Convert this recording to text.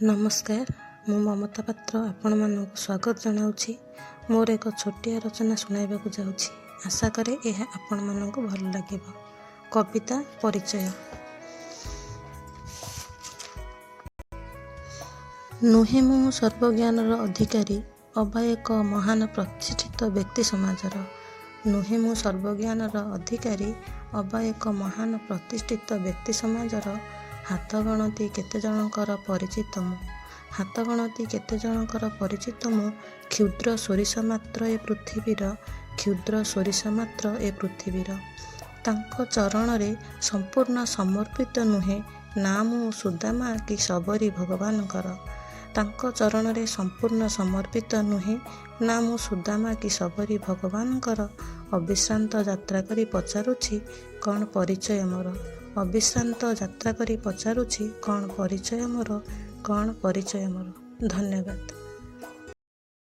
ନମସ୍କାର, ମୁଁ ମମତା ପାତ୍ର ଆପଣମାନଙ୍କୁ ସ୍ୱାଗତ ଜଣାଉଛି। ମୋର ଏକ ଛୋଟିଆ ରଚନା ଶୁଣାଇବାକୁ ଯାଉଛି। ଆଶା କରେ ଏହା ଆପଣମାନଙ୍କୁ ଭଲ ଲାଗିବ। କବିତା ପରିଚୟ। ନୁହେଁ ମୁଁ ସର୍ବଜ୍ଞାନର ଅଧିକାରୀ, ଅବା ଏକ ମହାନ ପ୍ରତିଷ୍ଠିତ ବ୍ୟକ୍ତି ସମାଜର। ନୁହେଁ ମୁଁ ସର୍ବଜ୍ଞାନର ଅଧିକାରୀ, ଅବା ଏକ ମହାନ ପ୍ରତିଷ୍ଠିତ ବ୍ୟକ୍ତି ସମାଜର। ହାତ ଗଣତି କେତେ ଜଣଙ୍କର ପରିଚିତ ମୁଁ, ହାତ ଗଣତି କେତେ ଜଣଙ୍କର ପରିଚିତ ମୁଁ। କ୍ଷୁଦ୍ର ସୋରିଷ ମାତ୍ର ଏ ପୃଥିବୀର, କ୍ଷୁଦ୍ର ସୋରିଷ ମାତ୍ର ଏ ପୃଥିବୀର। ତାଙ୍କ ଚରଣରେ ସମ୍ପୂର୍ଣ୍ଣ ସମର୍ପିତ ନୁହେଁ ନା ମୁଁ ସୁଦାମା କି ଶବରୀ ଭଗବାନଙ୍କର। ତାଙ୍କ ଚରଣରେ ସମ୍ପୂର୍ଣ୍ଣ ସମର୍ପିତ ନୁହେଁ ନା ମୁଁ ସୁଦାମା କି ଶବରୀ ଭଗବାନଙ୍କର। ଅବିଶ୍ରାନ୍ତ ଯାତ୍ରା କରି ପଚାରୁଛି କ'ଣ ପରିଚୟ ମୋର, ଅବିଶ୍ରାନ୍ତ ଯାତ୍ରା କରି ପଚାରୁଛି କ'ଣ ପରିଚୟ ମୋର, କ'ଣ ପରିଚୟ ମୋର। ଧନ୍ୟବାଦ।